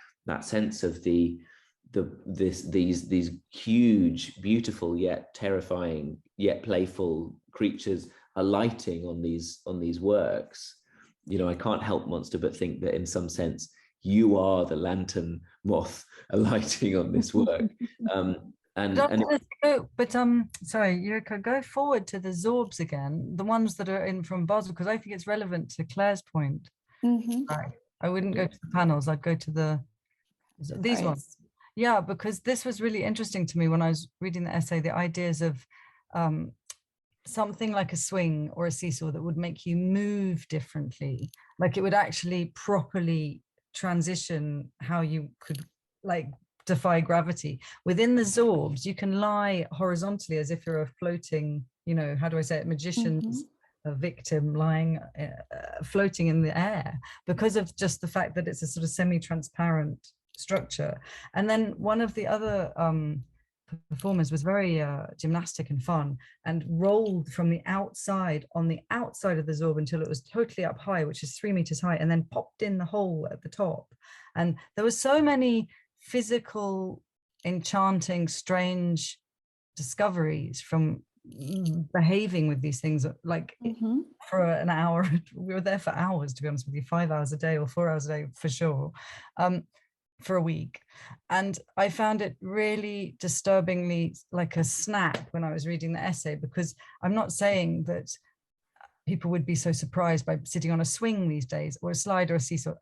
sense of these huge, beautiful yet terrifying yet playful creatures alighting on these works. You know, I can't help, Monster, but think that in some sense you are the lantern moth alighting on this work.
Sorry, Yuriko, go forward to the Zorbs again, the ones that are in from Basel, because I think it's relevant to Claire's point. I wouldn't go to the panels, I'd go to these ones. Yeah, because this was really interesting to me when I was reading the essay, the ideas of something like a swing or a seesaw that would make you move differently, like it would actually properly transition how you could like defy gravity. Within the Zorbs, you can lie horizontally as if you're a floating, you know, how do I say it, magician's a victim lying, floating in the air, because of just the fact that it's a sort of semi-transparent structure. And then one of the other performers was very gymnastic and fun, and rolled from the outside on the outside of the Zorb until it was totally up high, which is 3 meters high, and then popped in the hole at the top. And there were so many physical, enchanting, strange discoveries from behaving with these things, like for an hour. We were there for hours, to be honest with you, 5 hours a day or 4 hours a day for sure, for a week. And I found it really disturbingly like a snap when I was reading the essay, because I'm not saying that people would be so surprised by sitting on a swing these days, or a slide or a seesaw.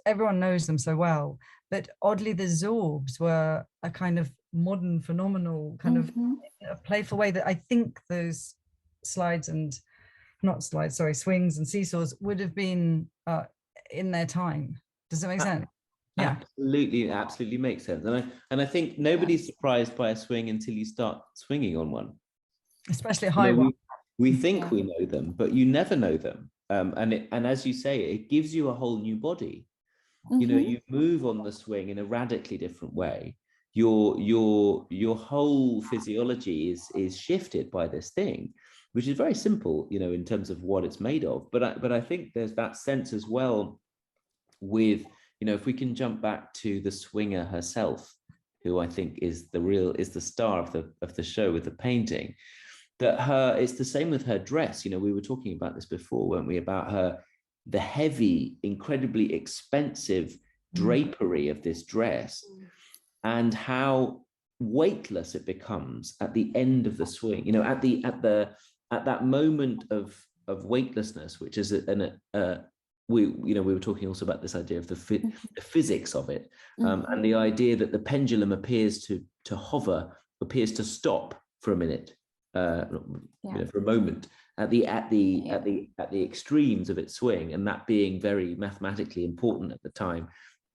Everyone knows them so well. But oddly, the Zorbs were a kind of modern, phenomenal, kind of a playful way that I think those swings and seesaws would have been in their time. Does that make sense? Yeah,
absolutely makes sense. And I think nobody's surprised by a swing until you start swinging on one,
especially a high one.
We think we know them, but you never know them. And as you say, it gives you a whole new body. You know, you move on the swing in a radically different way. Your whole physiology is shifted by this thing, which is very simple, you know, in terms of what it's made of. But I think there's that sense as well with, you know, if we can jump back to the swinger herself, who I think is the star of the show with the painting, that it's the same with her dress. You know, we were talking about this before, weren't we, about the heavy, incredibly expensive drapery of this dress, and how weightless it becomes at the end of the swing. You know, at that moment of weightlessness, which is we were talking also about this idea of the physics of it, and the idea that the pendulum appears to hover, appears to stop for a minute, you know, for a moment at the extremes of its swing, and that being very mathematically important at the time.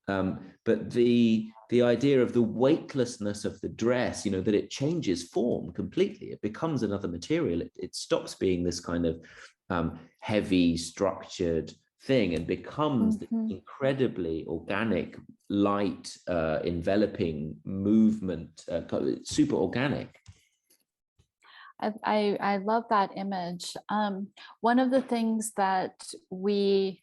But the idea of the weightlessness of the dress, you know, that it changes form completely. It becomes another material. It stops being this kind of heavy, structured thing and becomes this incredibly organic, light, enveloping movement, super organic.
I love that image. One of the things that we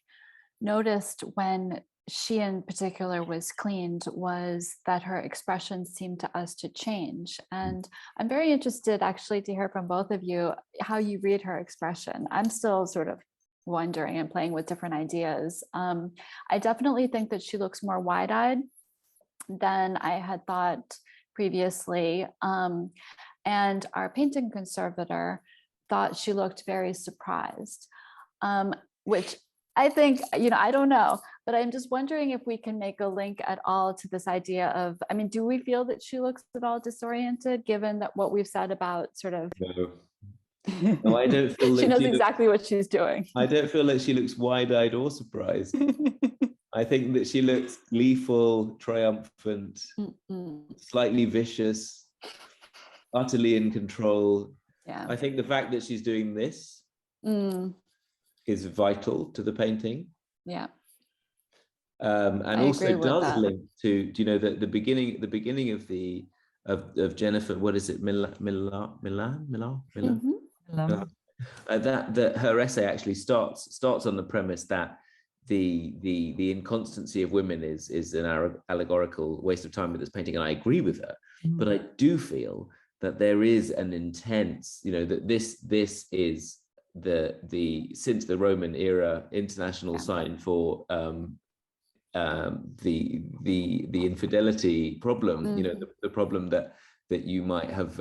noticed when she in particular was cleaned was that her expression seemed to us to change. And I'm very interested actually to hear from both of you how you read her expression. I'm still sort of wondering and playing with different ideas. I definitely think that she looks more wide-eyed than I had thought previously. And our painting conservator thought she looked very surprised, which I think, you know, I don't know. But I'm just wondering if we can make a link at all to this idea of, I mean, do we feel that she looks at all disoriented, given that what we've said about sort of,
No, I don't feel
she
that
knows exactly what she's doing.
I don't feel like she looks wide-eyed or surprised. I think that she looks gleeful, triumphant, slightly vicious, utterly in control.
Yeah.
I think the fact that she's doing this is vital to the painting.
Yeah.
And
I
also
agree with
does
that.
link to, do you know, the beginning of Jennifer, what is it, Millam? That her essay actually starts on the premise that the inconstancy of women is an allegorical waste of time with this painting, and I agree with her. But I do feel that there is an intense, you know, that this is the since the Roman era international sign for the infidelity problem, you know, the problem that you might have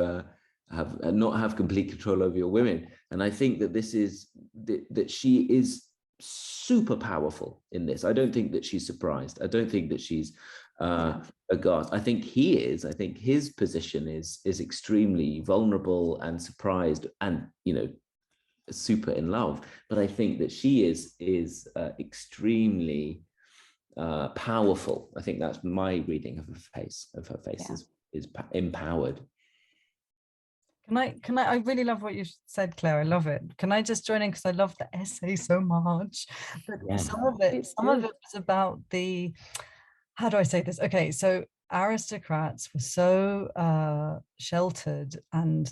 not have complete control over your women. And I think that this is that she is super powerful in this. I don't think that she's surprised. I don't think that she's aghast. I think he is. I think his position is extremely vulnerable and surprised, and, you know, super in love. But I think that she is extremely powerful. I think that's my reading of her face. Is empowered.
Can I really love what you said, Claire. I love it. Can I just join in, because I love the essay so much. But some of it was about the, how do I say this? Okay, so aristocrats were so sheltered and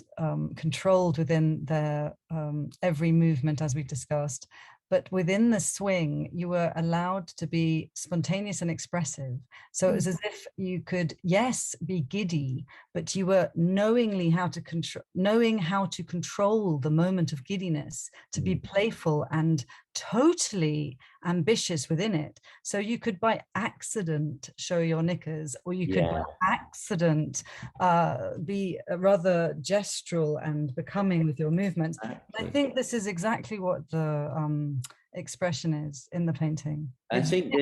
controlled within their every movement, as we discussed. But within the swing, you were allowed to be spontaneous and expressive. So it was as if you could, yes, be giddy, but you were knowing how to control the moment of giddiness, to be playful and totally ambitious within it. So you could by accident show your knickers, or you could by accident be rather gestural and becoming with your movements. I think this is exactly what the expression is in the painting. I think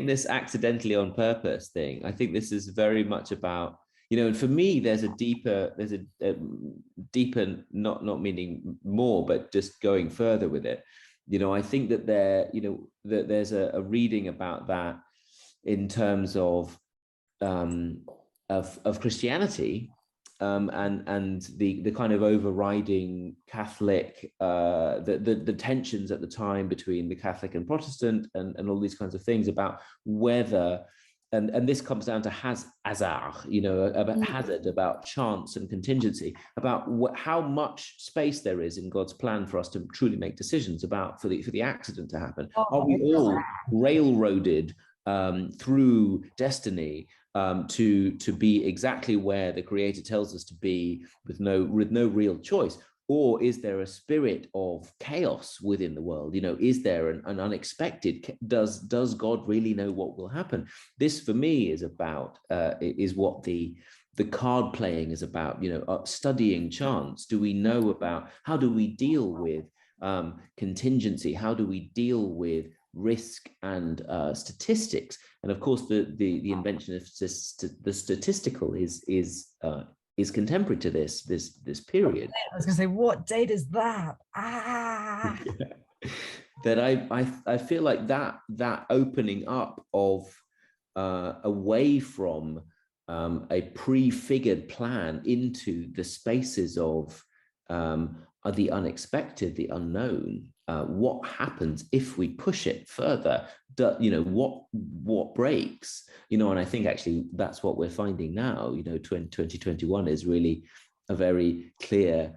this accidentally on purpose thing, I think this is very much about, you know, and for me, there's a deeper, not meaning more, but just going further with it. You know, I think that that there's a reading about that in terms of Christianity, and the kind of overriding Catholic, the tensions at the time between the Catholic and Protestant, and all these kinds of things about whether, and this comes down to hazard, you know, about hazard, about chance and contingency, about how much space there is in God's plan for us to truly make decisions about for the accident to happen. Are we all railroaded through destiny to be exactly where the Creator tells us to be, with no real choice? Or is there a spirit of chaos within the world? You know, is there an unexpected? Does God really know what will happen? This, for me, is about is what the card playing is about. You know, studying chance. Do we know about, how do we deal with contingency? How do we deal with risk and statistics? And of course, the invention of the statistical is contemporary to this period.
I was going to say, what date is that?
That I feel like that opening up of away from a prefigured plan into the spaces of the unexpected, the unknown. What happens if we push it further? You know, what breaks? You know, and I think actually that's what we're finding now. You know, 2021 is really a very clear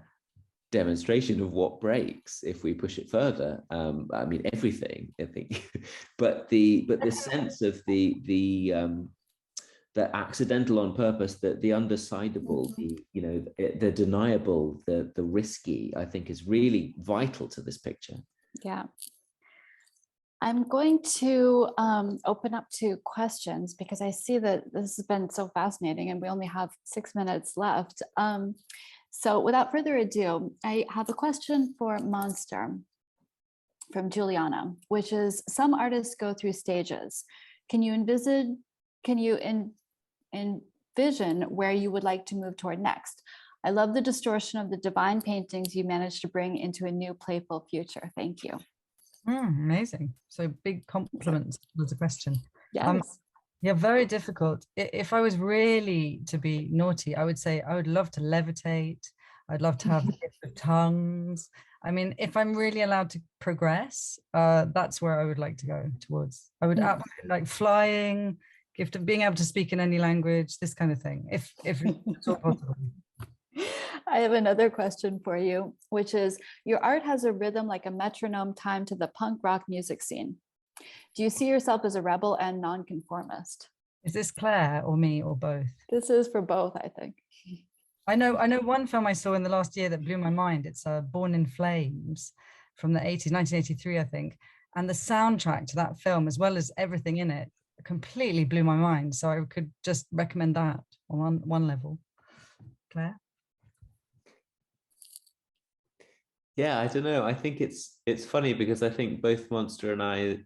demonstration of what breaks if we push it further. I mean, everything, I think, but the sense of the accidental on purpose, the undecidable, the deniable, the risky, I think is really vital to this picture.
Yeah. I'm going to open up to questions, because I see that this has been so fascinating and we only have 6 minutes left. So without further ado, I have a question for Monster. from Juliana, which is, some artists go through stages. Can you envision where you would like to move toward next? I love the distortion of the divine paintings you managed to bring into a new playful future. Thank you.
Amazing. So big compliments was the question.
Yes.
Yeah, very difficult. If I was really to be naughty, I would say I would love to levitate. I'd love to have the gift of tongues. I mean, if I'm really allowed to progress, that's where I would like to go towards. I would absolutely like flying, gift of being able to speak in any language, this kind of thing, if it's all possible.
I have another question for you, which is, your art has a rhythm like a metronome timed to the punk rock music scene. Do you see yourself as a rebel and nonconformist?
Is this Claire or me or both?
This is for both, I think.
I know one film I saw in the last year that blew my mind. It's Born in Flames from the 80s, 1983, I think. And the soundtrack to that film, as well as everything in it, completely blew my mind. So I could just recommend that on one level. Claire?
Yeah, I don't know. I think it's funny because I think both Monster and I,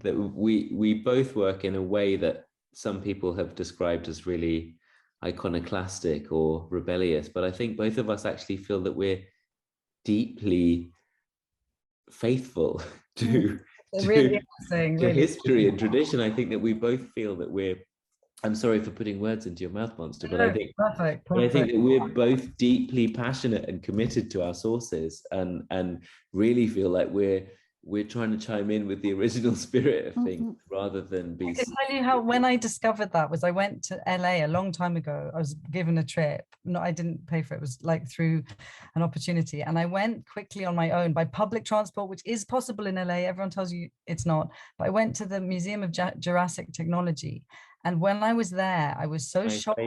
that we both work in a way that some people have described as really iconoclastic or rebellious, but I think both of us actually feel that we're deeply faithful to history and tradition. I think that we both feel that we're, I'm sorry for putting words into your mouth, Monster, but I think
perfect.
I think that we're both deeply passionate and committed to our sources, and really feel like we're trying to chime in with the original spirit of things rather than be.
I can tell you how, when I discovered that was, I went to LA a long time ago. I was given a trip. No, I didn't pay for it. It was like through an opportunity. And I went quickly on my own by public transport, which is possible in LA. Everyone tells you it's not. But I went to the Museum of Jurassic Technology. And when I was there, I was so shocked.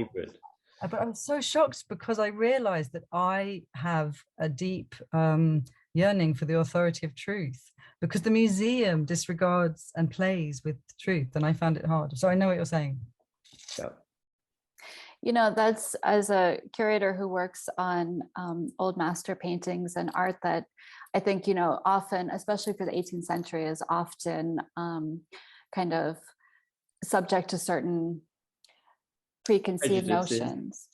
But I was so shocked because I realized that I have a deep yearning for the authority of truth, because the museum disregards and plays with truth, and I found it hard. So I know what you're saying.
Yeah.
You know, that's, as a curator who works on old master paintings and art, that I think, you know, often, especially for the 18th century, is often kind of subject to certain preconceived notions.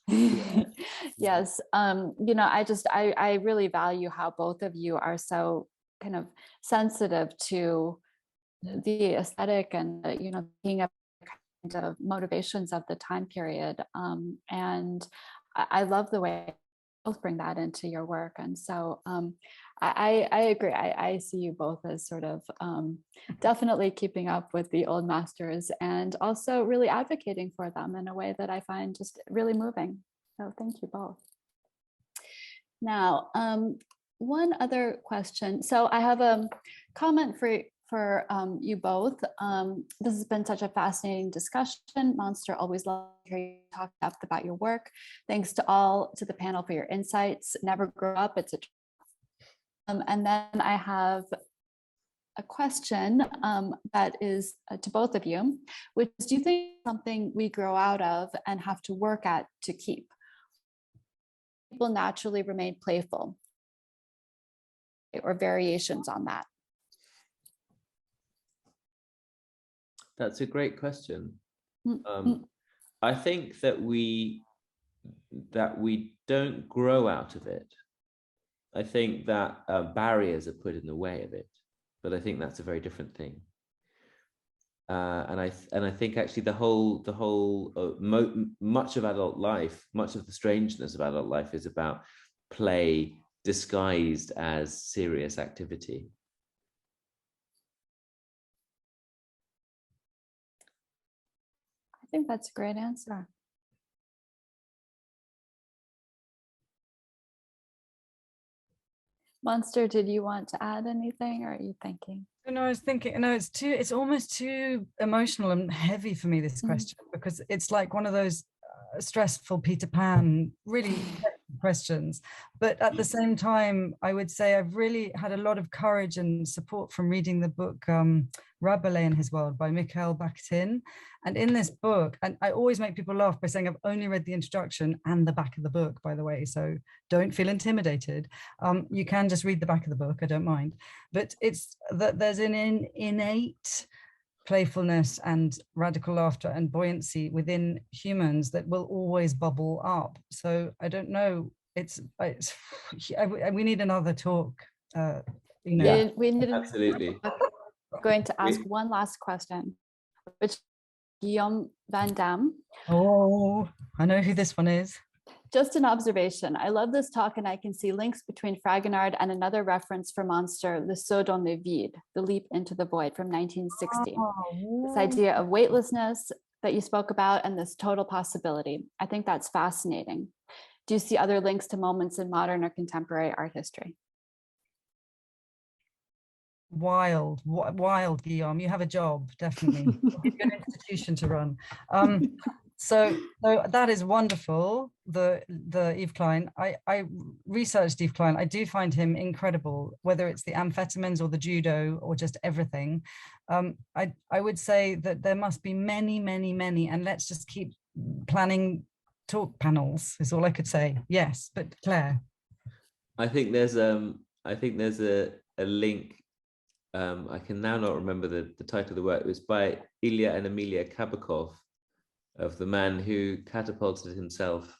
Yes. You know, I really value how both of you are so kind of sensitive to the aesthetic and, you know, being a kind of motivations of the time period. And I love the way you both bring that into your work. And so I agree. I see you both as sort of definitely keeping up with the old masters and also really advocating for them in a way that I find just really moving. So thank you both. Now, one other question. So I have a comment for you both. This has been such a fascinating discussion. Monster, always love to hear you talk about your work. Thanks to the panel for your insights. Never grow up. It's a and then I have a question that is to both of you, which is, do you think something we grow out of and have to work at to keep? People naturally remain playful, or variations on that?
That's a great question. I think that we don't grow out of it. I think that barriers are put in the way of it, but I think that's a very different thing. And I think actually much of adult life, much of the strangeness of adult life, is about play disguised as serious activity.
I think that's a great answer. Monster, did you want to add anything, or are you thinking?
No, I was thinking, no, it's almost too emotional and heavy for me, this question, because it's like one of those stressful Peter Pan, really questions. But at the same time, I would say I've really had a lot of courage and support from reading the book Rabelais and His World by Mikhail Bakhtin. And in this book, and I always make people laugh by saying I've only read the introduction and the back of the book, by the way, so don't feel intimidated. You can just read the back of the book, I don't mind. But it's that there's an innate playfulness and radical laughter and buoyancy within humans that will always bubble up. So I don't know, we need another talk.
Yeah,
we need
absolutely.
Going to ask one last question, which Guillaume Van Damme.
Oh, I know who this one is.
Just an observation. I love this talk, and I can see links between Fragonard and another reference for Monster, Le Saut dans le vide, the leap into the void from 1960. This idea of weightlessness that you spoke about and this total possibility. I think that's fascinating. Do you see other links to moments in modern or contemporary art history?
Wild, Guillaume. You have a job, definitely. You've got an institution to run. So that is wonderful. The Yves Klein. I researched Yves Klein. I do find him incredible, whether it's the amphetamines or the judo or just everything. I would say that there must be many, and let's just keep planning talk panels is all I could say. Yes, but Claire.
I think there's a link. I can now not remember the title of the work. It was by Ilya and Emilia Kabakov, of the man who catapulted himself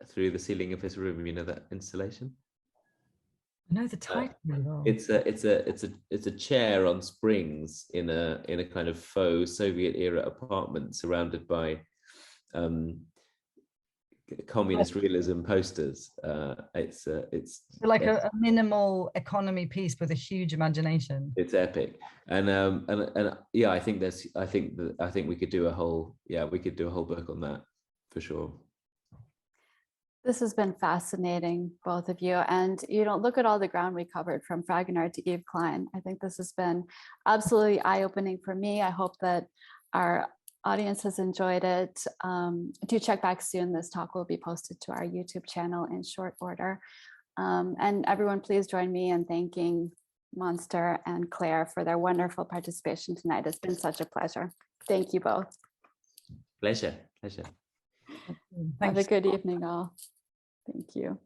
through the ceiling of his room. You know that installation?
I know the title.
It's a chair on springs in a kind of faux Soviet era apartment surrounded by communist realism posters. It's
like a minimal economy piece with a huge imagination.
It's epic, and yeah, I think we could do a whole book on that for sure.
This has been fascinating, both of you, and look at all the ground we covered from Fragonard to Yves Klein. I think this has been absolutely eye-opening for me. I hope that our audience has enjoyed it. Do check back soon. This talk will be posted to our YouTube channel in short order. And everyone, please join me in thanking Monster and Claire for their wonderful participation tonight. It's been such a pleasure. Thank you both.
Pleasure.
Have a good evening, all. Thank you.